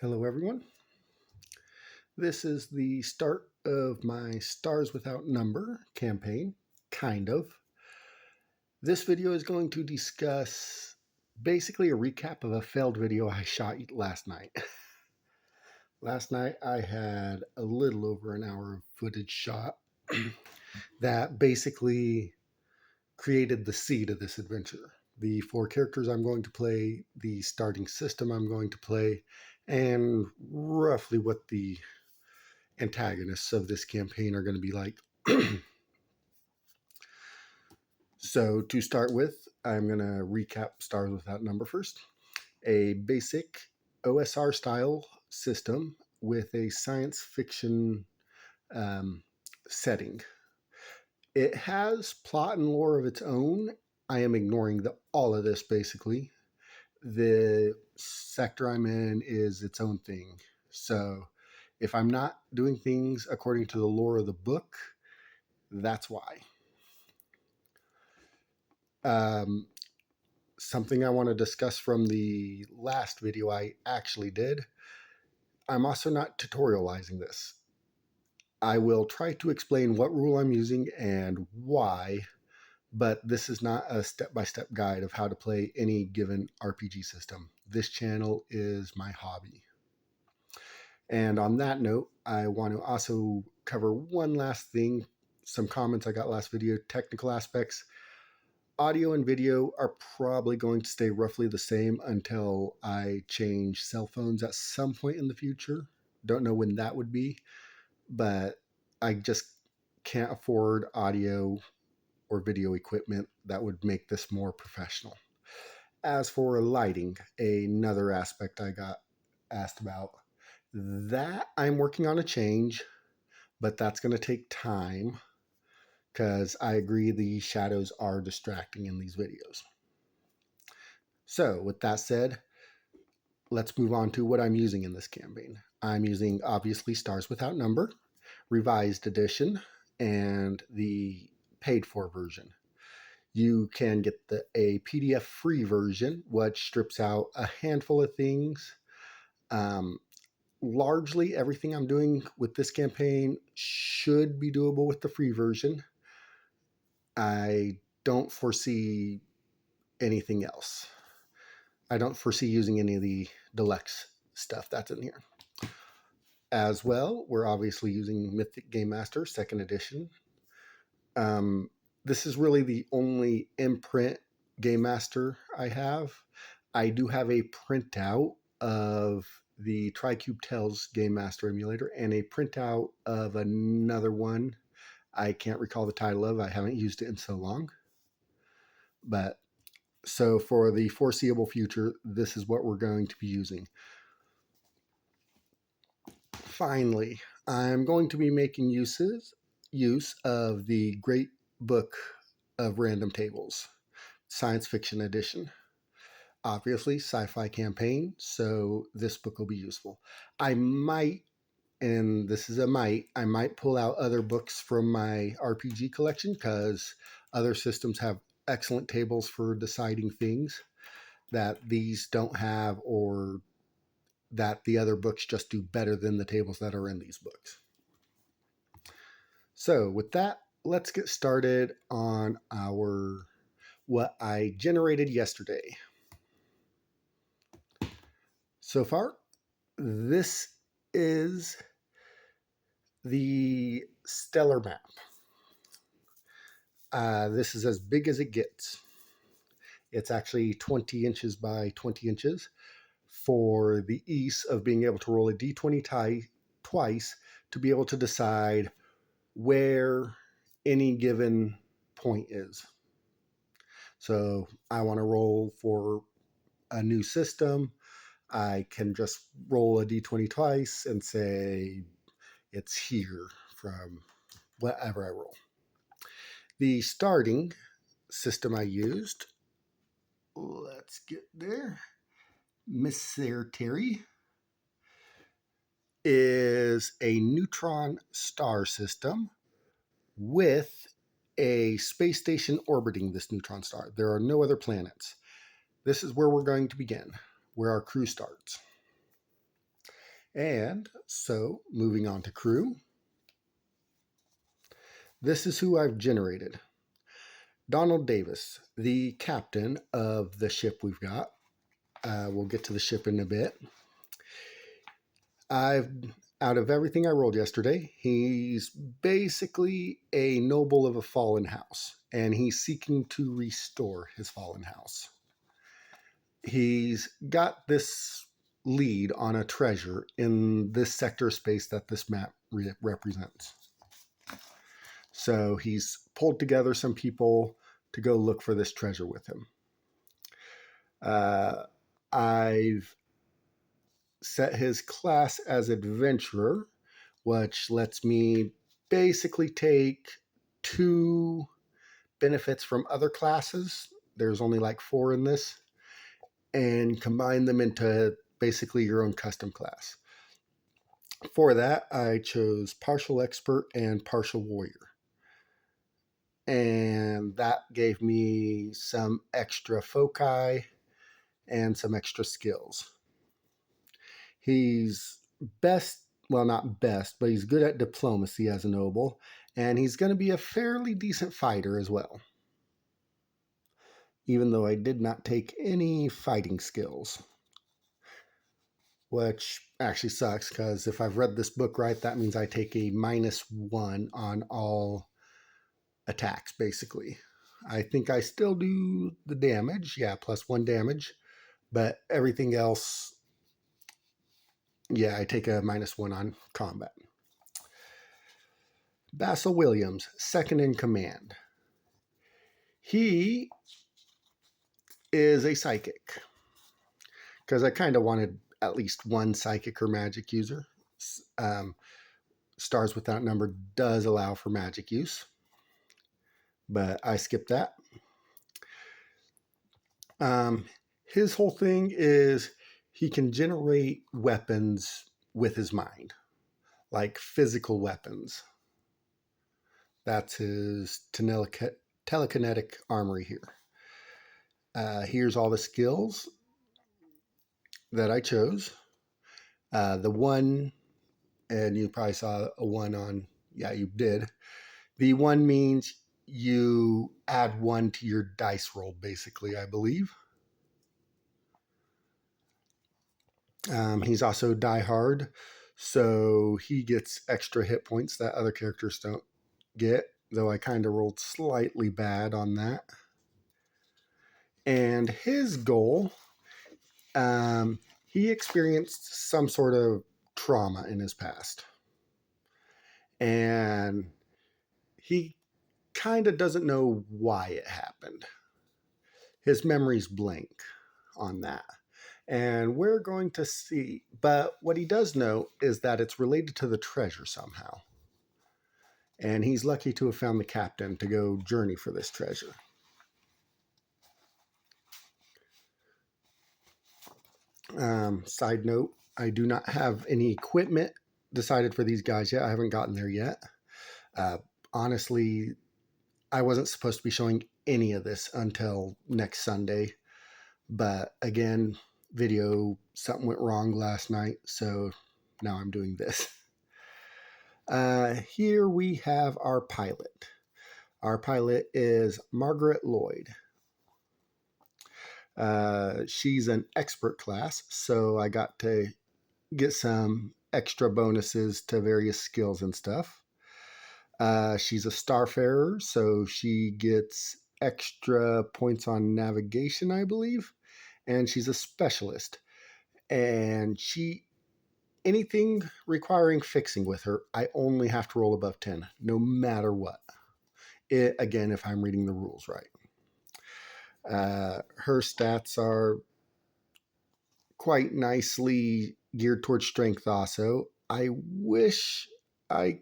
Hello everyone. This is the start of my Stars Without Number campaign, kind of. This video is going to discuss basically a recap of a failed video I shot last night. Last night I had a little over an hour of footage shot that basically created the seed of this adventure. The 4 characters I'm going to play, the starting system I'm going to play, and roughly what the antagonists of this campaign are going to be like. So to start with, I'm going to recap Stars Without Number first. A basic OSR style system with a science fiction setting. It has plot and lore of its own. I am ignoring all of this basically. The sector I'm in is its own thing. So if I'm not doing things according to the lore of the book, that's why. Something I want to discuss from the last video I actually did. I'm also not tutorializing this. I will try to explain what rule I'm using and why, but this is not a step-by-step guide of how to play any given RPG system. This channel is my hobby. And on that note, I want to also cover one last thing, some comments I got last video, technical aspects. Audio and video are probably going to stay roughly the same until I change cell phones at some point in the future. Don't know when that would be, but I just can't afford audio or video equipment that would make this more professional. As for lighting, another aspect I got asked about, that I'm working on a change, but that's going to take time because I agree the shadows are distracting in these videos. So with that said, let's move on to what I'm using in this campaign. I'm using obviously Stars Without Number, Revised Edition, and the paid for version. You can get a PDF free version, which strips out a handful of things. Largely everything I'm doing with this campaign should be doable with the free version. I don't foresee anything else. I don't foresee using any of the deluxe stuff that's in here. As well, we're obviously using Mythic Game Master 2nd edition. This is really the only imprint Game Master I have. I do have a printout of the TriCube Tales Game Master emulator and a printout of another one I can't recall the title of. I haven't used it in so long. But so for the foreseeable future, this is what we're going to be using. Finally, I'm going to be making use of the Great Book of Random Tables, Science Fiction Edition. Obviously, sci-fi campaign, so this book will be useful. I might, and this is a might, I might pull out other books from my RPG collection because other systems have excellent tables for deciding things that these don't have, or that the other books just do better than the tables that are in these books. So with that, let's get started on what I generated yesterday. So far, this is the stellar map. This is as big as it gets. It's actually 20 inches by 20 inches for the ease of being able to roll a d20 twice to be able to decide where any given point is. So I want to roll for a new system. I can just roll a d20 twice and say it's here from whatever I roll. The starting system I used, let's get there, Terry, is a neutron star system with a space station orbiting this neutron star. There are no other planets. This is where we're going to begin, where our crew starts. And so, moving on to crew, this is who I've generated. Donald Davis, the captain of the ship we've got. We'll get to the ship in a bit. Out of everything I rolled yesterday, he's basically a noble of a fallen house, and he's seeking to restore his fallen house. He's got this lead on a treasure in this sector space that this map represents. So he's pulled together some people to go look for this treasure with him. I've set his class as adventurer, which lets me basically take 2 benefits from other classes. There's only like 4 in this, and combine them into basically your own custom class. For that, I chose partial expert and partial warrior. And that gave me some extra foci and some extra skills. He's best, well, not best, but he's good at diplomacy as a noble, and he's going to be a fairly decent fighter as well. Even though I did not take any fighting skills, which actually sucks because if I've read this book right, that means I take a -1 on all attacks, basically. I think I still do the damage, yeah, +1 damage, but everything else, yeah, I take a -1 on combat. Basil Williams, second in command. He is a psychic, because I kind of wanted at least one psychic or magic user. Stars Without Number does allow for magic use, but I skipped that. His whole thing is he can generate weapons with his mind, like physical weapons. That's his telekinetic armory here. Here's all the skills that I chose. The one, and you probably saw a 1 on, yeah, you did. The 1 means you add 1 to your dice roll, basically, I believe. He's also Die Hard, so he gets extra hit points that other characters don't get, though I kind of rolled slightly bad on that. And his goal, he experienced some sort of trauma in his past. And he kind of doesn't know why it happened. His memory's blank on that. And we're going to see, but what he does know is that it's related to the treasure somehow. And he's lucky to have found the captain to go journey for this treasure. Side note, I do not have any equipment decided for these guys yet. I haven't gotten there yet. Honestly, I wasn't supposed to be showing any of this until next Sunday. But again, something went wrong last night, so now I'm doing this. Here we have our pilot. Our pilot is Margaret Lloyd. She's an expert class, so I got to get some extra bonuses to various skills and stuff. She's a starfarer, so she gets extra points on navigation, I believe. And she's a specialist. And anything requiring fixing with her, I only have to roll above 10, no matter what. Again, if I'm reading the rules right. Her stats are quite nicely geared towards strength also. I wish I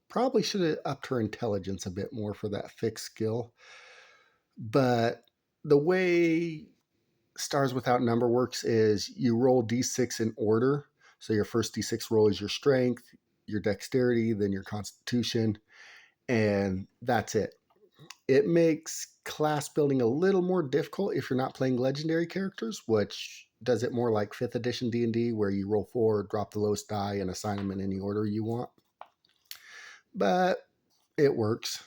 probably should have upped her intelligence a bit more for that fixed skill. But the way Stars Without Number works is you roll d6 in order. So your first d6 roll is your strength, your dexterity, then your constitution, and that's it. It makes class building a little more difficult if you're not playing legendary characters, which does it more like 5th edition D&D, where you roll 4, drop the lowest die, and assign them in any order you want. But it works.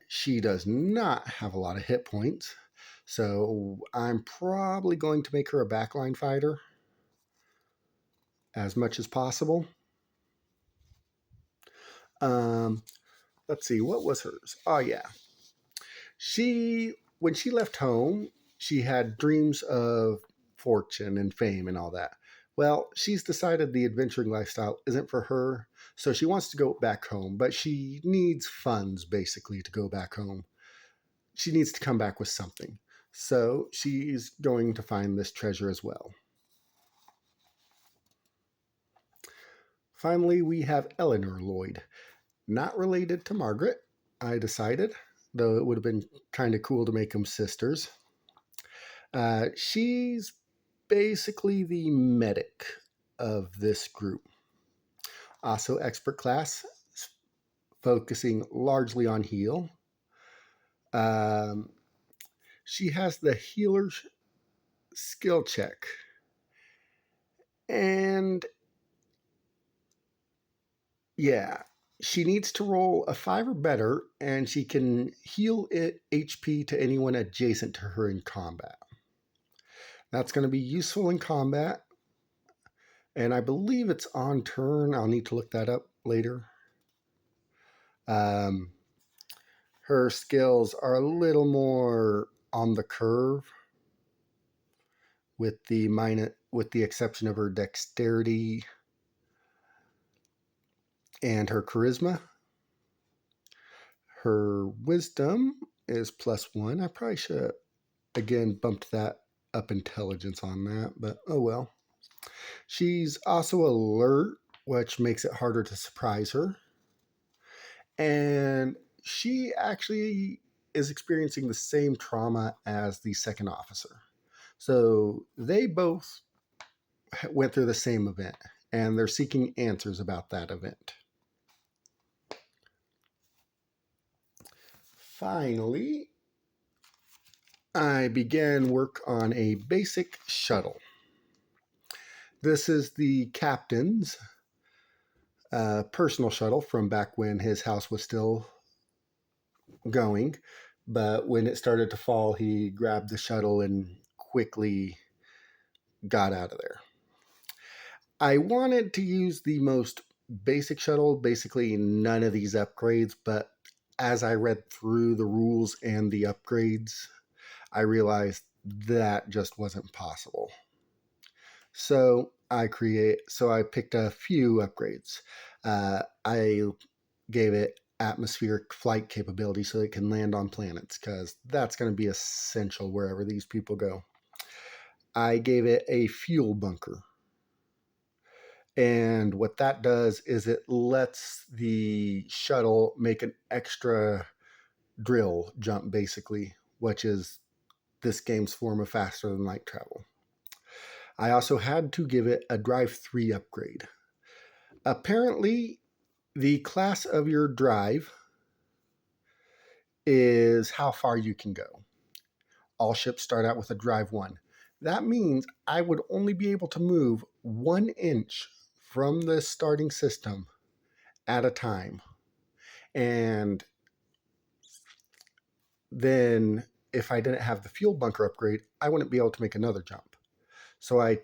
She does not have a lot of hit points, so I'm probably going to make her a backline fighter as much as possible. Let's see, what was hers? Oh, yeah. When she left home, she had dreams of fortune and fame and all that. Well, she's decided the adventuring lifestyle isn't for her, so she wants to go back home, but she needs funds basically to go back home. She needs to come back with something. So she's going to find this treasure as well. Finally, we have Eleanor Lloyd. Not related to Margaret, I decided, though it would have been kind of cool to make them sisters. She's basically the medic of this group. Also, expert class, focusing largely on heal. She has the healer's skill check. And yeah, she needs to roll a 5 or better, and she can heal it HP to anyone adjacent to her in combat. That's going to be useful in combat, and I believe it's on turn. I'll need to look that up later. Her skills are a little more on the curve, with the exception of her dexterity and her charisma. Her wisdom is +1. I probably should have, again, bumped that up intelligence on that, but oh well. She's also alert, which makes it harder to surprise her. And she actually is experiencing the same trauma as the second officer. So they both went through the same event, and they're seeking answers about that event. Finally, I began work on a basic shuttle. This is the captain's personal shuttle from back when his house was still going. But when it started to fall, he grabbed the shuttle and quickly got out of there. I wanted to use the most basic shuttle, basically none of these upgrades, but as I read through the rules and the upgrades, I realized that just wasn't possible. So I picked a few upgrades. I gave it atmospheric flight capability so it can land on planets, because that's going to be essential wherever these people go. I gave it a fuel bunker. And what that does is it lets the shuttle make an extra drill jump, basically, which is this game's form of faster than light travel. I also had to give it a drive 3 upgrade. Apparently, the class of your drive is how far you can go. All ships start out with a drive 1. That means I would only be able to move 1 inch from the starting system at a time. And then if I didn't have the fuel bunker upgrade, I wouldn't be able to make another jump. So I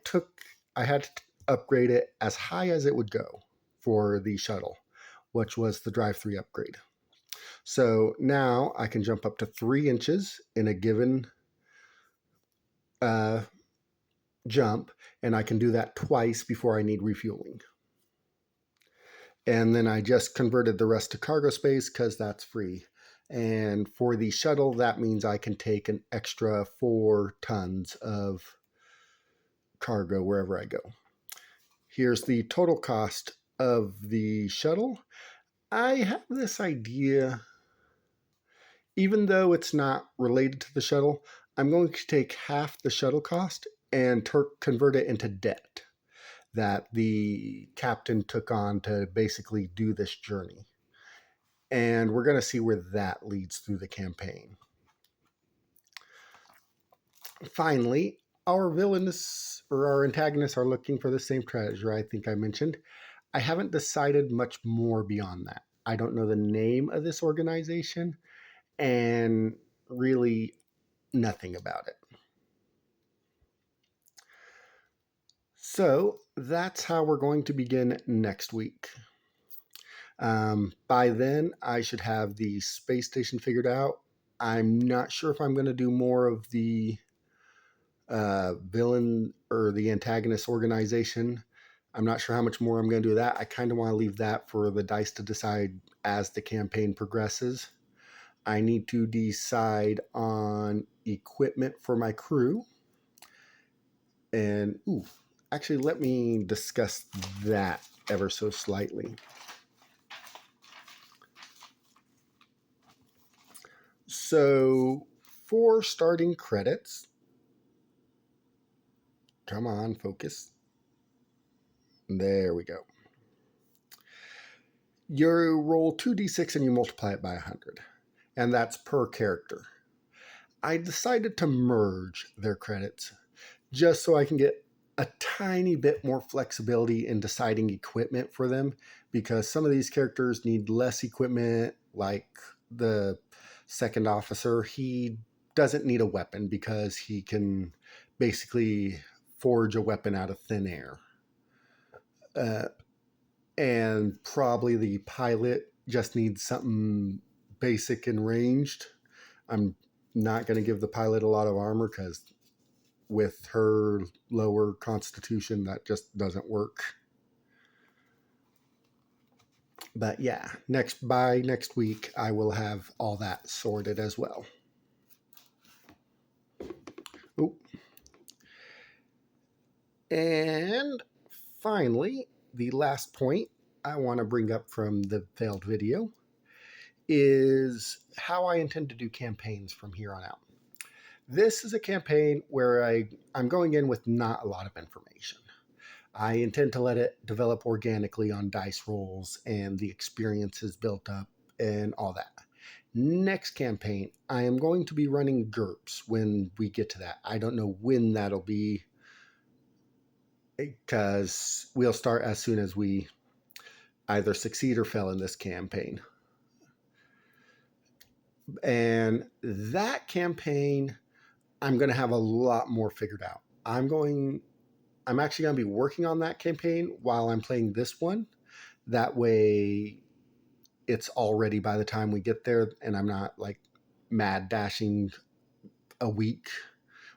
had to upgrade it as high as it would go for the shuttle, which was the drive 3 upgrade. So now I can jump up to 3 inches in a given jump, and I can do that twice before I need refueling. And then I just converted the rest to cargo space because that's free. And for the shuttle, that means I can take an extra 4 tons of cargo wherever I go. Here's the total cost of the shuttle. I have this idea, even though it's not related to the shuttle, I'm going to take half the shuttle cost and convert it into debt that the captain took on to basically do this journey. And we're going to see where that leads through the campaign. Finally, our villainous or our antagonists are looking for the same treasure I think I mentioned. I haven't decided much more beyond that. I don't know the name of this organization and really nothing about it. So that's how we're going to begin next week. By then, I should have the space station figured out. I'm not sure if I'm going to do more of the villain or the antagonist organization. I'm not sure how much more I'm going to do that. I kind of want to leave that for the dice to decide as the campaign progresses. I need to decide on equipment for my crew. And, actually, let me discuss that ever so slightly. So, for starting credits, come on, focus. There we go. You roll 2d6 and you multiply it by 100, and that's per character. I decided to merge their credits just so I can get a tiny bit more flexibility in deciding equipment for them, because some of these characters need less equipment, like the second officer. He doesn't need a weapon because he can basically forge a weapon out of thin air. And probably the pilot just needs something basic and ranged. I'm not going to give the pilot a lot of armor because with her lower constitution, that just doesn't work. But yeah, by next week, I will have all that sorted as well. Ooh. And finally, the last point I want to bring up from the failed video is how I intend to do campaigns from here on out. This is a campaign where I'm going in with not a lot of information. I intend to let it develop organically on dice rolls and the experiences built up and all that. Next campaign, I am going to be running GURPS when we get to that. I don't know when that'll be, because we'll start as soon as we either succeed or fail in this campaign. And that campaign, I'm going to have a lot more figured out. I'm actually going to be working on that campaign while I'm playing this one. That way it's all ready by the time we get there, and I'm not like mad dashing a week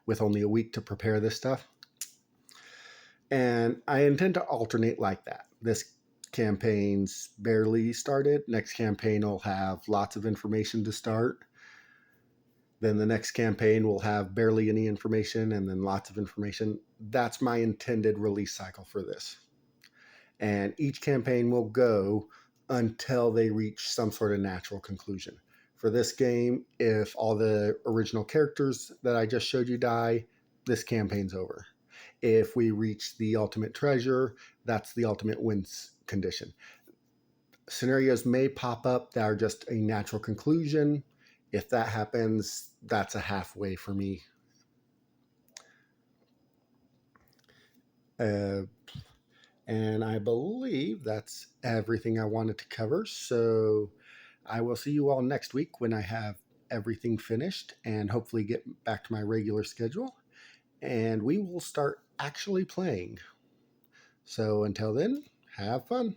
with only a week to prepare this stuff. And I intend to alternate like that. This campaign's barely started. Next campaign will have lots of information to start. Then the next campaign will have barely any information and then lots of information. That's my intended release cycle for this. And each campaign will go until they reach some sort of natural conclusion. For this game, if all the original characters that I just showed you die, this campaign's over. If we reach the ultimate treasure, that's the ultimate wins condition. Scenarios may pop up that are just a natural conclusion. If that happens, that's a halfway for me. And I believe that's everything I wanted to cover. So I will see you all next week when I have everything finished and hopefully get back to my regular schedule. And we will start actually playing. So until then, have fun.